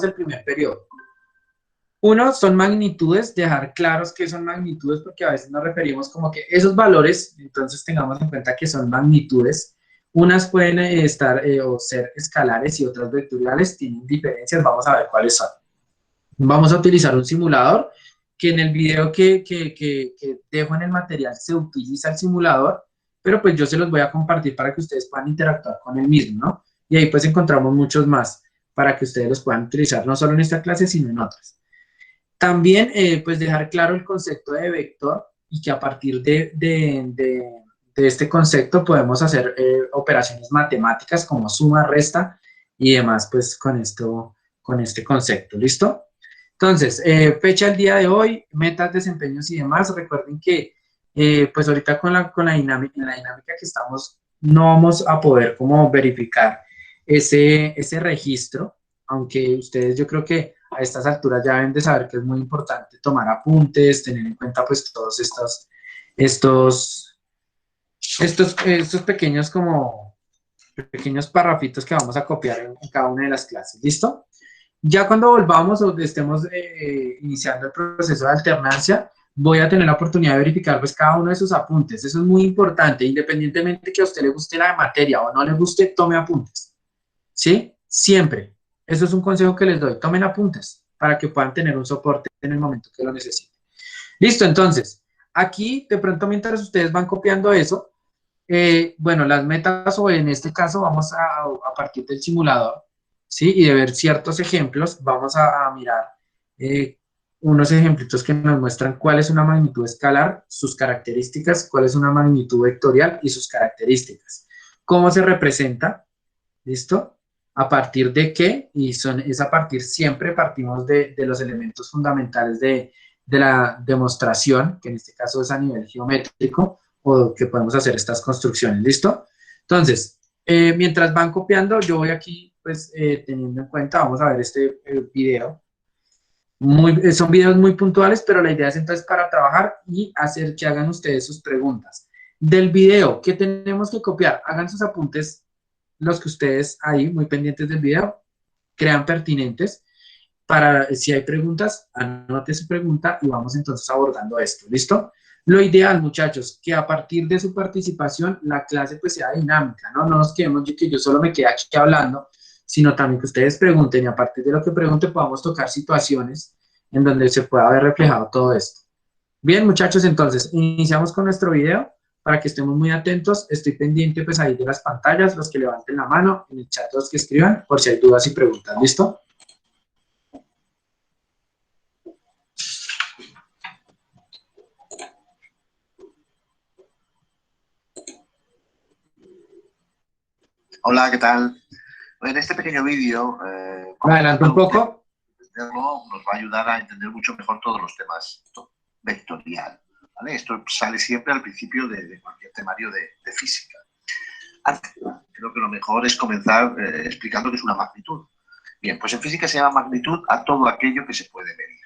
el primer periodo. Uno, son magnitudes, dejar claros qué son magnitudes, porque a veces nos referimos como que esos valores, entonces tengamos en cuenta que son magnitudes. Unas pueden estar o ser escalares y otras vectoriales, tienen diferencias, vamos a ver cuáles son. Vamos a utilizar un simulador, que en el video que dejo en el material se utiliza el simulador, pero pues yo se los voy a compartir para que ustedes puedan interactuar con el mismo, ¿no? Y ahí pues encontramos muchos más para que ustedes los puedan utilizar, no solo en esta clase, sino en otras. También, pues dejar claro el concepto de vector y que a partir de este concepto podemos hacer operaciones matemáticas como suma, resta y demás, pues con este concepto, ¿listo? Entonces, fecha del día de hoy, metas, desempeños y demás. Recuerden que, pues ahorita con la dinámica, en la dinámica que estamos, no vamos a poder como verificar ese registro, aunque ustedes yo creo que a estas alturas ya deben de saber que es muy importante tomar apuntes, tener en cuenta pues todos estos pequeños como pequeños parrafitos que vamos a copiar en cada una de las clases, ¿listo? Ya cuando volvamos o estemos iniciando el proceso de alternancia, voy a tener la oportunidad de verificar pues cada uno de sus apuntes. Eso es muy importante, independientemente que a usted le guste la materia o no le guste, tome apuntes, ¿sí? Siempre. Eso es un consejo que les doy. Tomen apuntes para que puedan tener un soporte en el momento que lo necesiten. Listo, entonces, aquí de pronto mientras ustedes van copiando eso, bueno, las metas o en este caso vamos a partir del simulador, ¿sí? Y de ver ciertos ejemplos, vamos a mirar unos ejemplitos que nos muestran cuál es una magnitud escalar, sus características, cuál es una magnitud vectorial y sus características. ¿Cómo se representa? ¿Listo? ¿A partir de qué? Y es a partir, siempre partimos de los elementos fundamentales de la demostración, que en este caso es a nivel geométrico, o que podemos hacer estas construcciones, ¿listo? Entonces, mientras van copiando, yo voy aquí, pues, teniendo en cuenta, vamos a ver este video. Son videos muy puntuales, pero la idea es entonces para trabajar y hacer que hagan ustedes sus preguntas. Del video, ¿qué tenemos que copiar? Hagan sus apuntes, los que ustedes ahí, muy pendientes del video, crean pertinentes. Para, si hay preguntas, anote su pregunta y vamos entonces abordando esto, ¿listo? Lo ideal, muchachos, que a partir de su participación la clase pues sea dinámica, ¿no? No nos quedemos que yo solo me quede aquí hablando, sino también que ustedes pregunten y a partir de lo que pregunten podamos tocar situaciones en donde se pueda ver reflejado todo esto. Bien, muchachos, entonces iniciamos con nuestro video para que estemos muy atentos. Estoy pendiente pues ahí de las pantallas, los que levanten la mano, en el chat los que escriban, por si hay dudas y preguntas, ¿listo? Hola, ¿qué tal? En este pequeño vídeo, Adelante un poco. nos va a ayudar a entender mucho mejor todos los temas vectorial, ¿vale? Esto sale siempre al principio de cualquier temario de física. Creo que lo mejor es comenzar explicando qué es una magnitud. Bien, pues en física se llama magnitud a todo aquello que se puede medir.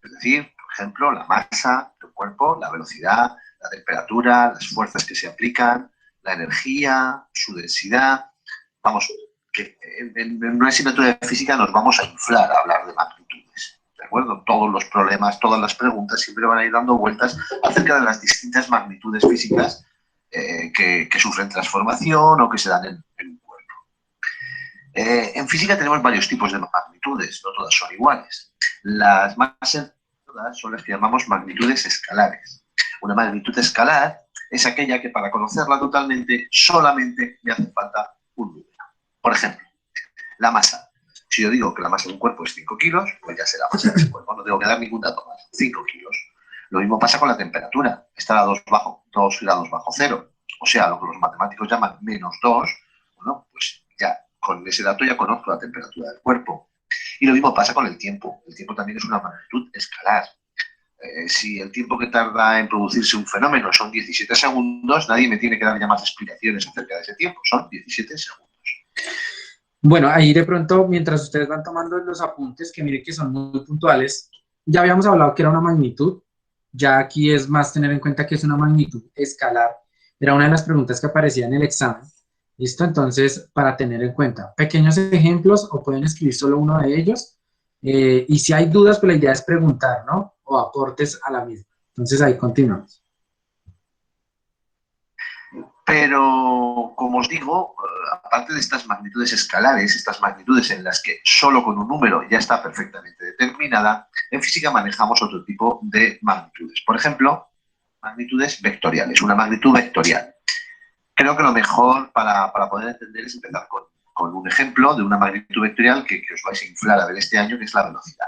Es decir, por ejemplo, la masa del cuerpo, la velocidad, la temperatura, las fuerzas que se aplican, la energía, su densidad. Vamos, que en una asignatura de física nos vamos a inflar a hablar de magnitudes, ¿de acuerdo? Todos los problemas, todas las preguntas siempre van a ir dando vueltas acerca de las distintas magnitudes físicas que sufren transformación o que se dan en un cuerpo. En física tenemos varios tipos de magnitudes, no todas son iguales. Las más sencillas son las que llamamos magnitudes escalares. Una magnitud escalar es aquella que para conocerla totalmente solamente me hace falta un número. Por ejemplo, la masa. Si yo digo que la masa de un cuerpo es 5 kilos, pues ya será masa de ese cuerpo. No tengo que dar ningún dato más. 5 kilos. Lo mismo pasa con la temperatura. Estará 2 grados bajo cero. O sea, lo que los matemáticos llaman -2. Bueno, pues ya con ese dato ya conozco la temperatura del cuerpo. Y lo mismo pasa con el tiempo. El tiempo también es una magnitud escalar. Si el tiempo que tarda en producirse un fenómeno son 17 segundos, nadie me tiene que dar ya más explicaciones acerca de ese tiempo. Son 17 segundos. Bueno, ahí de pronto, mientras ustedes van tomando los apuntes, que miren que son muy puntuales, ya habíamos hablado que era una magnitud, ya aquí es más tener en cuenta que es una magnitud escalar. Era una de las preguntas que aparecía en el examen. ¿Listo? Entonces, para tener en cuenta, pequeños ejemplos o pueden escribir solo uno de ellos Y si hay dudas, pues la idea es preguntar, ¿no? O aportes a la misma. Entonces ahí continuamos. Pero, como os digo, aparte de estas magnitudes escalares, estas magnitudes en las que solo con un número ya está perfectamente determinada, en física manejamos otro tipo de magnitudes. Por ejemplo, magnitudes vectoriales, una magnitud vectorial. Creo que lo mejor para poder entender es empezar con un ejemplo de una magnitud vectorial que os vais a inflar a ver este año, que es la velocidad.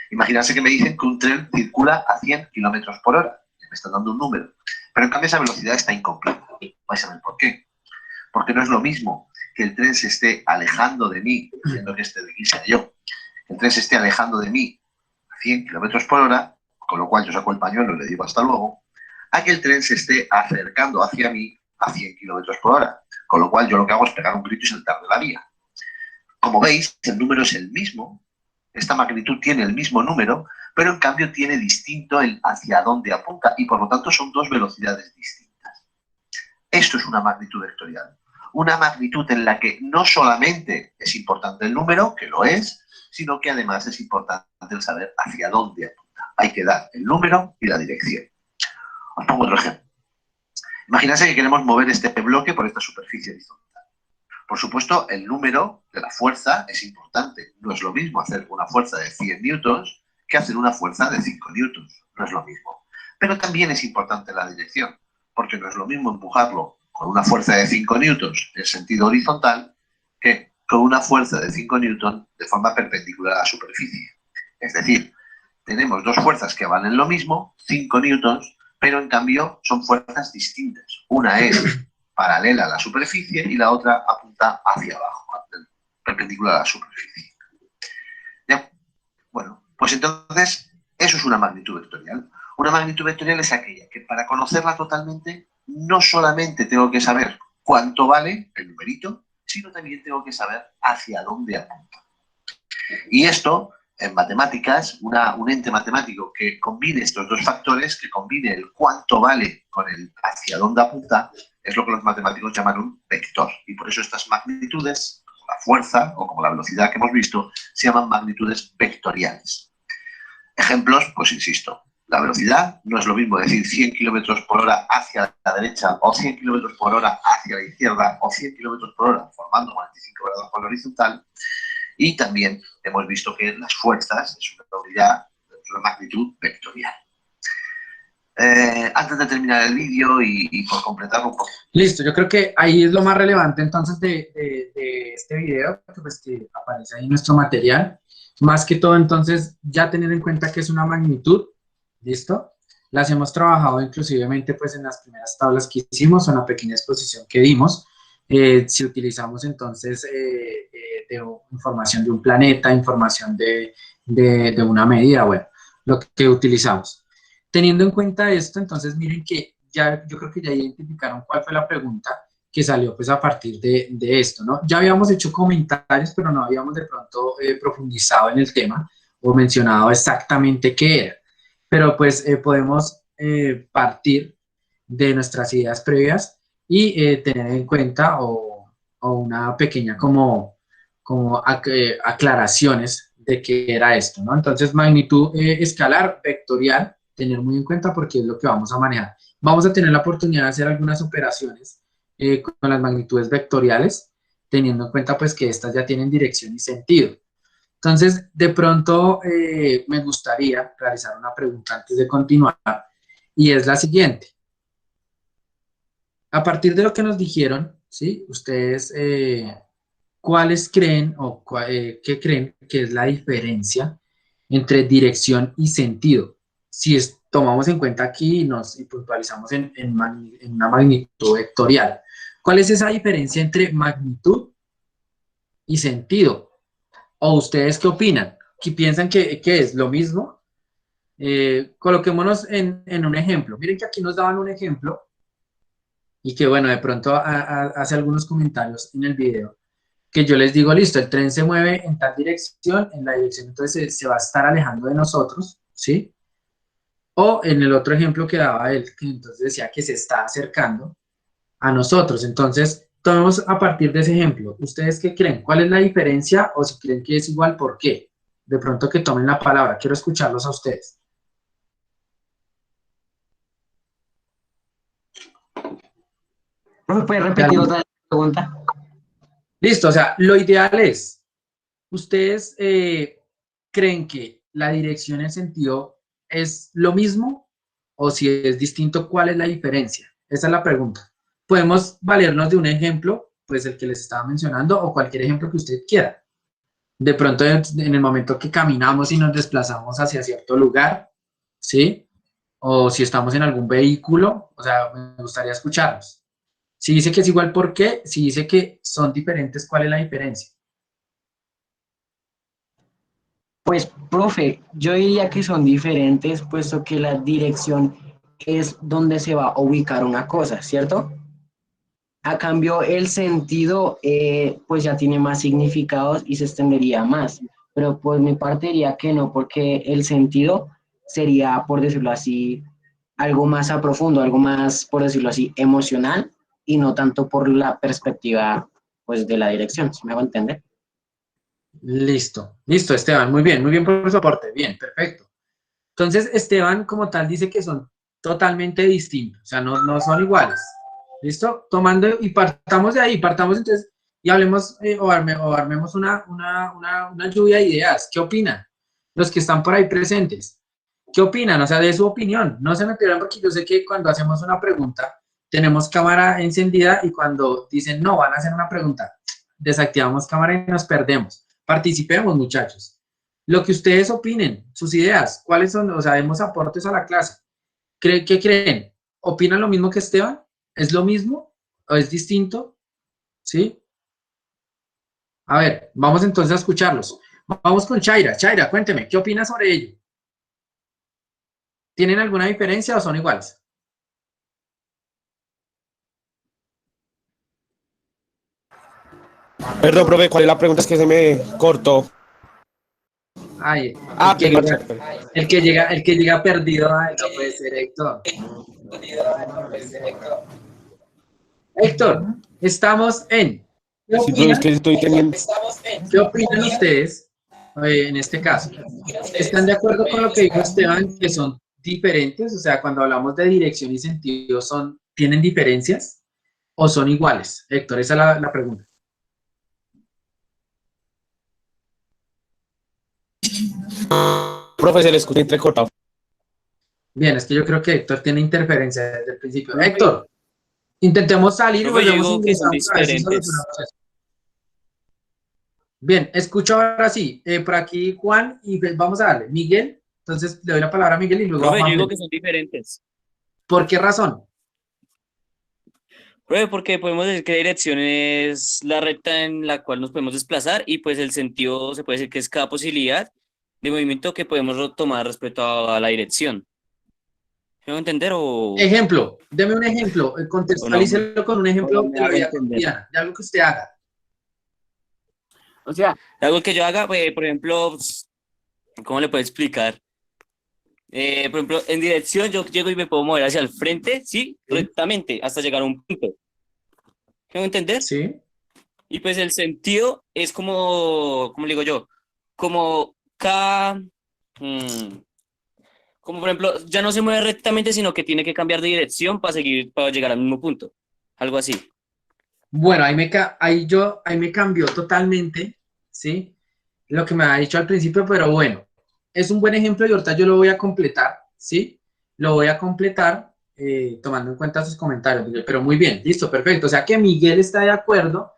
Imaginarse que me dicen que un tren circula a 100 kilómetros por hora. Me están dando un número. Pero en cambio esa velocidad está incompleta. Vais a ver por qué. Porque no es lo mismo que el tren se esté alejando de mí, haciendo que este de aquí sea yo, que el tren se esté alejando de mí a 100 kilómetros por hora, con lo cual yo saco el pañuelo y le digo hasta luego, a que el tren se esté acercando hacia mí a 100 kilómetros por hora, con lo cual yo lo que hago es pegar un grito y saltar de la vía. Como veis, el número es el mismo, esta magnitud tiene el mismo número, pero en cambio tiene distinto el hacia dónde apunta y por lo tanto son dos velocidades distintas. Esto es una magnitud vectorial. Una magnitud en la que no solamente es importante el número, que lo es, sino que además es importante el saber hacia dónde apunta. Hay que dar el número y la dirección. Os pongo otro ejemplo. Imaginad que queremos mover este bloque por esta superficie horizontal. Por supuesto, el número de la fuerza es importante. No es lo mismo hacer una fuerza de 100 newtons que hacer una fuerza de 5 newtons. No es lo mismo. Pero también es importante la dirección, porque no es lo mismo empujarlo con una fuerza de 5 newtons en sentido horizontal que con una fuerza de 5 newtons de forma perpendicular a la superficie. Es decir, tenemos dos fuerzas que valen lo mismo, 5 newtons, pero en cambio son fuerzas distintas. Una es paralela a la superficie y la otra apunta hacia abajo, perpendicular a la superficie. ¿Ya? Bueno, pues entonces eso es una magnitud vectorial. Una magnitud vectorial es aquella que para conocerla totalmente no solamente tengo que saber cuánto vale el numerito, sino también tengo que saber hacia dónde apunta. Y esto, en matemáticas, un ente matemático que combine estos dos factores, que combine el cuánto vale con el hacia dónde apunta, es lo que los matemáticos llaman un vector. Y por eso estas magnitudes, como la fuerza o como la velocidad que hemos visto, se llaman magnitudes vectoriales. Ejemplos, pues insisto, la velocidad no es lo mismo decir 100 kilómetros por hora hacia la derecha o 100 kilómetros por hora hacia la izquierda o 100 kilómetros por hora formando 45 grados por la horizontal. Y también hemos visto que las fuerzas es una unidad, una magnitud vectorial. Antes de terminar el vídeo y por completarlo un poco. Listo, yo creo que ahí es lo más relevante entonces de este video, pues que aparece ahí nuestro material. Más que todo entonces ya tener en cuenta que es una magnitud, ¿listo? Las hemos trabajado inclusivemente pues en las primeras tablas que hicimos o en la pequeña exposición que dimos. Si utilizamos entonces información de un planeta, información de una medida, bueno, lo que utilizamos. Teniendo en cuenta esto, entonces miren que ya, yo creo que ya identificaron cuál fue la pregunta que salió pues a partir de esto, ¿no? Ya habíamos hecho comentarios, pero no habíamos de pronto profundizado en el tema o mencionado exactamente qué era. Pero pues podemos partir de nuestras ideas previas y tener en cuenta o una pequeña como aclaraciones de qué era esto, ¿no? Entonces, magnitud escalar vectorial, tener muy en cuenta porque es lo que vamos a manejar. Vamos a tener la oportunidad de hacer algunas operaciones con las magnitudes vectoriales, teniendo en cuenta pues que estas ya tienen dirección y sentido. Entonces, de pronto me gustaría realizar una pregunta antes de continuar y es la siguiente. A partir de lo que nos dijeron, ¿sí? Ustedes, ¿cuáles creen o qué creen que es la diferencia entre dirección y sentido? Si tomamos en cuenta aquí y puntualizamos en una magnitud vectorial. ¿Cuál es esa diferencia entre magnitud y sentido? ¿O ustedes qué opinan? ¿Qué piensan que es lo mismo? Coloquémonos en un ejemplo. Miren que aquí nos daban un ejemplo y que bueno, de pronto hace algunos comentarios en el video, que yo les digo, listo, el tren se mueve en tal dirección, en la dirección entonces se va a estar alejando de nosotros, ¿sí? O en el otro ejemplo que daba él, que entonces decía que se está acercando a nosotros. Entonces, tomemos a partir de ese ejemplo. ¿Ustedes qué creen? ¿Cuál es la diferencia? O si creen que es igual, ¿por qué? de pronto que tomen la palabra. Quiero escucharlos a ustedes. ¿Me puede repetir otra pregunta? Listo, o sea, lo ideal es, ¿ustedes creen que la dirección y el sentido es lo mismo? O si es distinto, ¿cuál es la diferencia? Esa es la pregunta. Podemos valernos de un ejemplo, pues el que les estaba mencionando, o cualquier ejemplo que usted quiera. De pronto, en el momento que caminamos y nos desplazamos hacia cierto lugar, ¿sí? O si estamos en algún vehículo, o sea, me gustaría escucharlos. Si dice que es igual, ¿por qué? Si dice que son diferentes, ¿cuál es la diferencia? Pues, profe, yo diría que son diferentes, puesto que la dirección es donde se va a ubicar una cosa, ¿cierto? A cambio, el sentido, pues ya tiene más significados y se extendería más. Pero por mi parte diría que no, porque el sentido sería, por decirlo así, algo más a profundo, algo más, por decirlo así, emocional y no tanto por la perspectiva, pues, de la dirección, ¿sí me hago entender? Listo, listo, Esteban, muy bien por su aporte, bien, perfecto. Entonces, Esteban como tal dice que son totalmente distintos, o sea, no son iguales. ¿Listo? Tomando y partamos de ahí, partamos entonces y hablemos o armemos una lluvia de ideas. ¿Qué opinan? Los que están por ahí presentes. ¿Qué opinan? O sea, de su opinión. No se me pierdan porque yo sé que cuando hacemos una pregunta tenemos cámara encendida y cuando dicen no, van a hacer una pregunta, desactivamos cámara y nos perdemos. Participemos, muchachos. Lo que ustedes opinen, sus ideas, cuáles son, o sea, demos aportes a la clase. ¿Qué creen? ¿Opinan lo mismo que Esteban? ¿Es lo mismo o es distinto? ¿Sí? A ver, vamos entonces a escucharlos. Vamos con Chaira. Chaira, cuénteme, ¿qué opinas sobre ello? ¿Tienen alguna diferencia o son iguales? Perdón, profe, ¿cuál es la pregunta? Es que se me cortó. Ay, Ah, qué marcha. el que llega perdido, ay, no puede ser Héctor. Héctor, estamos en. ¿Qué Sí, profe, es opinan? que estoy teniendo... ¿Qué opinan ustedes en este caso? ¿Están de acuerdo con lo que dijo Esteban, que son diferentes? O sea, cuando hablamos de dirección y sentido, ¿tienen diferencias o son iguales? Héctor, esa es la pregunta. Profe, se le escucha entrecortado. Bien, es que yo creo que Héctor tiene interferencia desde el principio. Profe, Héctor, intentemos salir y profe, yo volvemos a digo que son ingresar a ver si diferentes. solucionamos eso. Bien, escucho ahora sí. Por aquí Juan y vamos a darle. Miguel, entonces le doy la palabra a Miguel y luego a Profe, yo Juan digo Felipe. que son diferentes. ¿Por qué razón? Profe, porque podemos decir que la dirección es la recta en la cual nos podemos desplazar y pues el sentido se puede decir que es cada posibilidad de movimiento que podemos tomar respecto a la dirección. ¿Me a entender o Ejemplo, deme un ejemplo, no? contextualícelo con un O no ejemplo me de la hago vida entender. cotidiana, de algo que usted haga. O sea, Algo que yo haga, por ejemplo, ¿cómo le puedo explicar? Por ejemplo, en dirección yo llego y me puedo mover hacia el frente, sí, rectamente, hasta llegar a un punto. ¿Me a entender? Sí, Y pues el sentido es como, ¿cómo le digo yo? Como cada, como por ejemplo, ya no se mueve rectamente, sino que tiene que cambiar de dirección para seguir, para llegar al mismo punto. Algo así. bueno, ahí me cambió totalmente, ¿sí? Lo que me ha dicho al principio, pero bueno, es un buen ejemplo y ahorita yo lo voy a completar, ¿sí? Lo voy a completar tomando en cuenta sus comentarios, Miguel, pero muy bien, listo, perfecto. O sea que Miguel está de acuerdo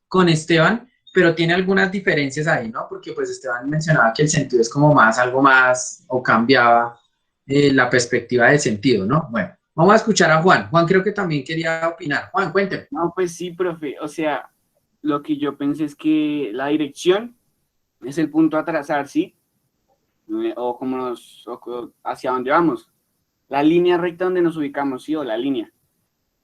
con Esteban, pero tiene algunas diferencias ahí, ¿no? Porque pues Esteban mencionaba que el sentido es como más, algo más, o cambiaba la perspectiva del sentido, ¿no? Bueno, vamos a escuchar a Juan. Juan creo que también quería opinar. Juan, cuénteme. No, pues sí, profe. O sea, lo que yo pensé es que la dirección es el punto a trazar, ¿sí? O como hacia dónde vamos. La línea recta donde nos ubicamos, ¿sí? O la línea.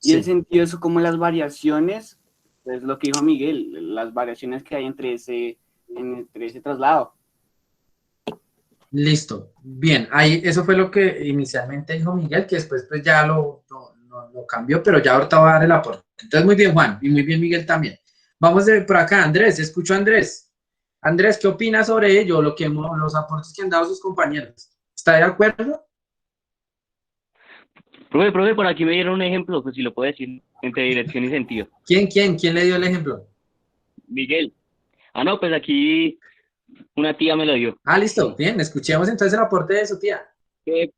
Y el Sí. sentido es como las variaciones, es lo que dijo Miguel, las variaciones que hay entre ese traslado. Listo. Bien, ahí eso fue lo que inicialmente dijo Miguel, que después pues ya lo cambió, pero ya ahorita va a dar el aporte. Entonces, muy bien, Juan, y muy bien, Miguel también. Vamos por acá, Andrés, escucho a Andrés. Andrés, ¿qué opina sobre ello, los aportes que han dado sus compañeros? ¿Está de acuerdo? Profe, por aquí me dieron un ejemplo, pues si lo puedo decir, entre dirección y sentido. ¿Quién le dio el ejemplo? Miguel. Ah, no, pues aquí una tía me lo dio. Ah, listo, bien, escuchemos entonces el aporte de su tía. Eh,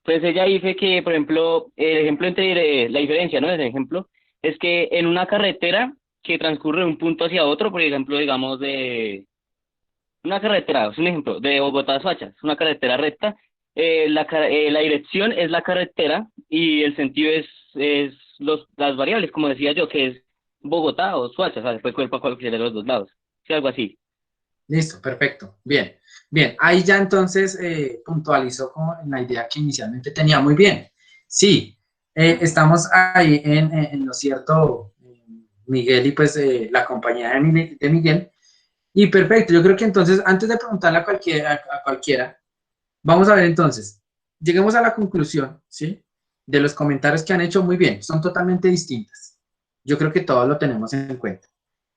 Pues ella dice que, por ejemplo, el ejemplo entre la diferencia, ¿no? El ejemplo es que en una carretera que transcurre de un punto hacia otro, por ejemplo, digamos de una carretera, es un ejemplo, de Bogotá a Soacha, es una carretera recta, la dirección es la carretera y el sentido es las variables, como decía yo, que es Bogotá o Soacha, o sea, se puede coger para cualquiera de los dos lados, sí, algo así. Listo, perfecto. Bien, bien. Ahí ya entonces puntualizó como la idea que inicialmente tenía. Muy bien. Sí, estamos ahí en lo cierto, Miguel y pues la compañía de Miguel. Y perfecto, yo creo que entonces, antes de preguntarle a cualquiera, vamos a ver entonces, lleguemos a la conclusión, ¿sí? De los comentarios que han hecho muy bien, son totalmente distintas. Yo creo que todos lo tenemos en cuenta.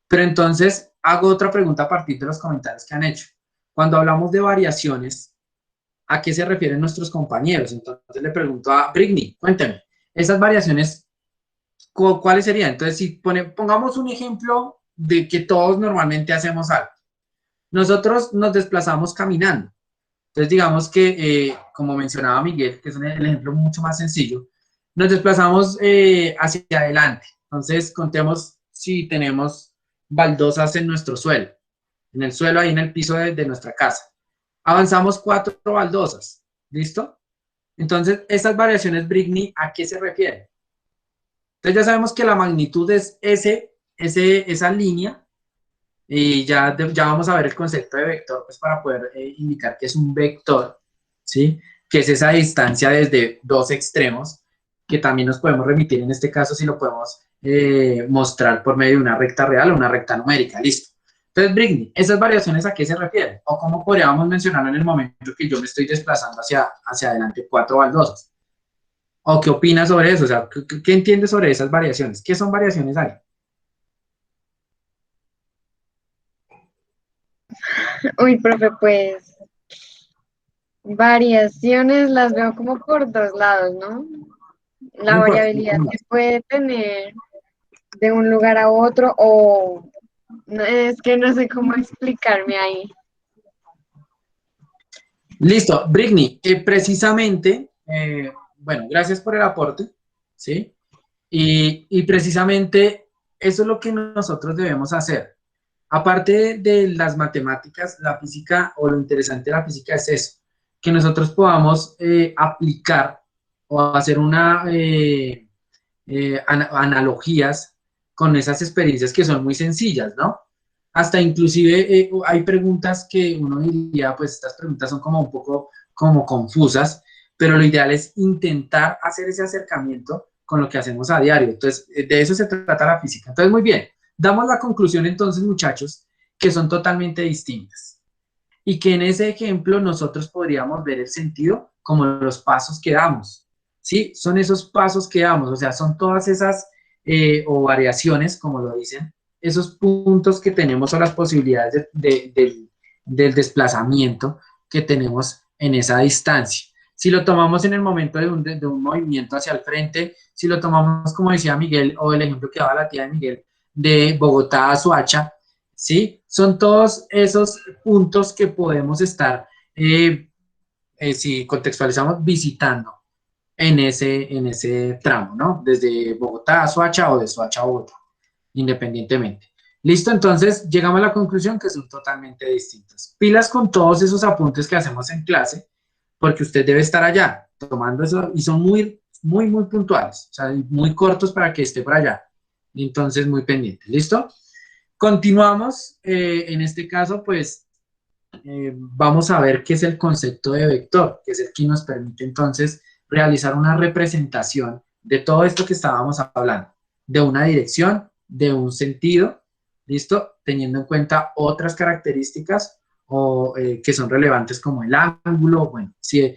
Pero entonces hago otra pregunta a partir de los comentarios que han hecho. Cuando hablamos de variaciones, ¿a qué se refieren nuestros compañeros? Entonces le pregunto a Britney, cuénteme, esas variaciones, ¿cuáles serían? Entonces, si pongamos un ejemplo de que todos normalmente hacemos algo. Nosotros nos desplazamos caminando. Entonces, digamos que, como mencionaba Miguel, que es el ejemplo mucho más sencillo, nos desplazamos hacia adelante. Entonces, contemos si tenemos baldosas en nuestro suelo, en el suelo, ahí en el piso de nuestra casa. Avanzamos 4 baldosas, ¿listo? Entonces, estas variaciones Britney, ¿a qué se refieren? Entonces, ya sabemos que la magnitud es esa línea, y ya vamos a ver el concepto de vector, pues para poder indicar que es un vector, ¿sí? Que es esa distancia desde dos extremos, que también nos podemos remitir en este caso si lo podemos mostrar por medio de una recta real o una recta numérica, listo. Entonces, Britney, ¿esas variaciones a qué se refieren? ¿O cómo podríamos mencionarlo en el momento que yo me estoy desplazando hacia adelante 4 baldosas? ¿O qué opinas sobre eso? O sea, ¿qué entiendes sobre esas variaciones? ¿Qué son variaciones ahí? Uy, profe, pues variaciones las veo como por dos lados, ¿no? La Muy importante. variabilidad que puede tener de un lugar a otro o es que no sé cómo explicarme ahí. Listo, Britney, precisamente, bueno, gracias por el aporte, ¿sí? Y precisamente eso es lo que nosotros debemos hacer. Aparte de las matemáticas, la física o lo interesante de la física es eso, que nosotros podamos aplicar o hacer analogías con esas experiencias que son muy sencillas, ¿no? Hasta inclusive hay preguntas que uno diría, pues estas preguntas son como un poco como confusas, pero lo ideal es intentar hacer ese acercamiento con lo que hacemos a diario. Entonces, de eso se trata la física. Entonces, muy bien, damos la conclusión entonces, muchachos, que son totalmente distintas y que en ese ejemplo nosotros podríamos ver el sentido como los pasos que damos, ¿sí? Son esos pasos que damos, o sea, son todas esas o variaciones, como lo dicen, esos puntos que tenemos o las posibilidades del desplazamiento que tenemos en esa distancia. Si lo tomamos en el momento de un movimiento hacia el frente, si lo tomamos, como decía Miguel, o el ejemplo que daba la tía de Miguel, de Bogotá a Soacha, ¿sí? Son todos esos puntos que podemos estar, si contextualizamos, visitando en ese tramo, ¿no? Desde Bogotá a Soacha o de Soacha a Bogotá, independientemente. Listo, entonces llegamos a la conclusión que son totalmente distintas. Pilas con todos esos apuntes que hacemos en clase, porque usted debe estar allá tomando eso y son muy, muy, muy puntuales, o sea, muy cortos para que esté por allá. Entonces, muy pendiente. ¿Listo? Continuamos, en este caso, pues vamos a ver qué es el concepto de vector, que es el que nos permite entonces realizar una representación de todo esto que estábamos hablando, de una dirección, de un sentido, ¿listo? Teniendo en cuenta otras características que son relevantes como el ángulo, bueno, si,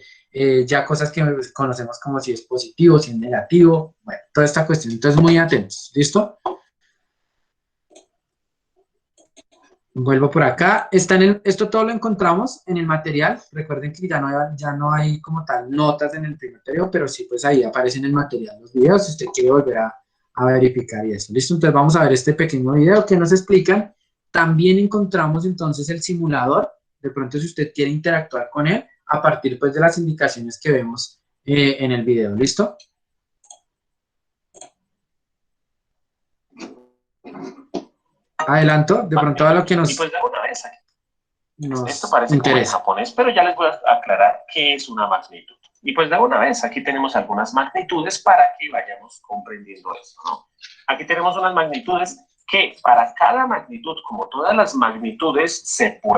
ya cosas que conocemos como si es positivo, si es negativo, bueno, toda esta cuestión. Entonces, muy atentos, ¿listo? Vuelvo por acá. Esto todo lo encontramos en el material. Recuerden que ya no hay como tal notas en el primer periodo, pero sí, pues ahí aparecen en el material los videos si usted quiere volver a verificar y eso. ¿Listo? Entonces vamos a ver este pequeño video que nos explican. También encontramos entonces el simulador. De pronto si usted quiere interactuar con él a partir pues de las indicaciones que vemos en el video. ¿Listo? Adelanto, de pronto a lo que nos... Y pues de una vez aquí. Nos Esto parece como en interesa. japonés, pero ya les voy a aclarar qué es una magnitud. Y pues de una vez, aquí tenemos algunas magnitudes para que vayamos comprendiendo esto, ¿no? Aquí tenemos unas magnitudes que para cada magnitud, como todas las magnitudes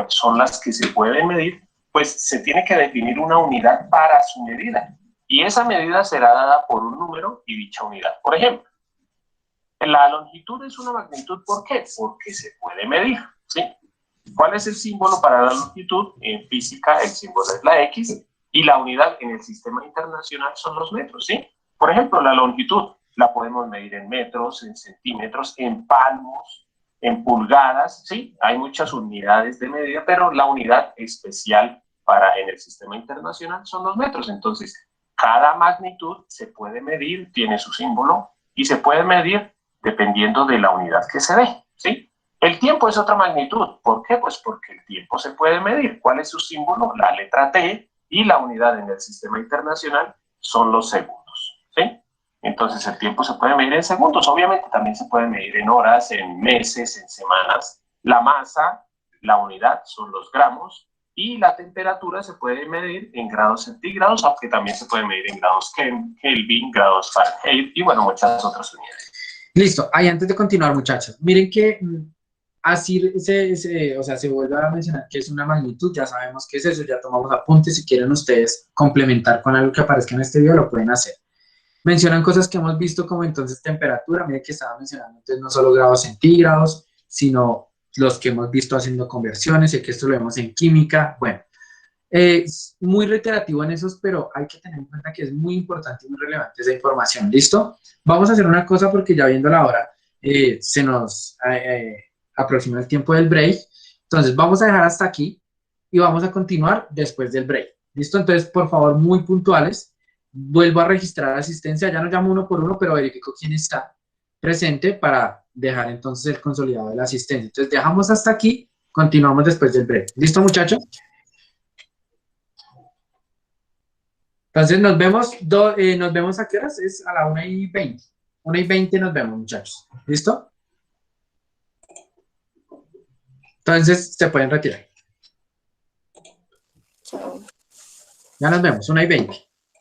son las que se pueden medir, pues se tiene que definir una unidad para su medida. Y esa medida será dada por un número y dicha unidad. Por ejemplo, la longitud es una magnitud, ¿por qué? Porque se puede medir, ¿sí? ¿Cuál es el símbolo para la longitud? En física el símbolo es la X y la unidad en el sistema internacional son los metros, ¿sí? Por ejemplo, la longitud la podemos medir en metros, en centímetros, en palmos, en pulgadas, ¿sí? Hay muchas unidades de medida, pero la unidad especial en el sistema internacional son los metros. Entonces, cada magnitud se puede medir, tiene su símbolo y se puede medir dependiendo de la unidad que se dé, ¿sí? El tiempo es otra magnitud. ¿Por qué? Pues porque el tiempo se puede medir. ¿Cuál es su símbolo? La letra T, y la unidad en el sistema internacional son los segundos, ¿sí? Entonces el tiempo se puede medir en segundos. Obviamente también se puede medir en horas, en meses, en semanas. La masa, la unidad son los gramos, y la temperatura se puede medir en grados centígrados, aunque también se puede medir en grados Kelvin, grados Fahrenheit y bueno, muchas otras unidades. Listo. Ahí antes de continuar, muchachos, miren que así se vuelve a mencionar que es una magnitud, ya sabemos qué es eso, ya tomamos apuntes. Si quieren ustedes complementar con algo que aparezca en este video, lo pueden hacer. Mencionan cosas que hemos visto como entonces temperatura, miren que estaba mencionando entonces no solo grados centígrados, sino los que hemos visto haciendo conversiones, sé que esto lo vemos en química, bueno. Es muy reiterativo en esos, pero hay que tener en cuenta que es muy importante y muy relevante esa información. ¿Listo? Vamos a hacer una cosa porque ya viendo la hora se nos aproxima el tiempo del break. Entonces vamos a dejar hasta aquí y vamos a continuar después del break. ¿Listo? Entonces, por favor, muy puntuales. Vuelvo a registrar asistencia. Ya no llamo uno por uno, pero verifico quién está presente para dejar entonces el consolidado de la asistencia. Entonces, dejamos hasta aquí. Continuamos después del break. ¿Listo, muchachos? Entonces nos vemos a qué horas, es a la 1:20. 1:20 nos vemos, muchachos. ¿Listo? Entonces se pueden retirar. Ya nos vemos, 1:20.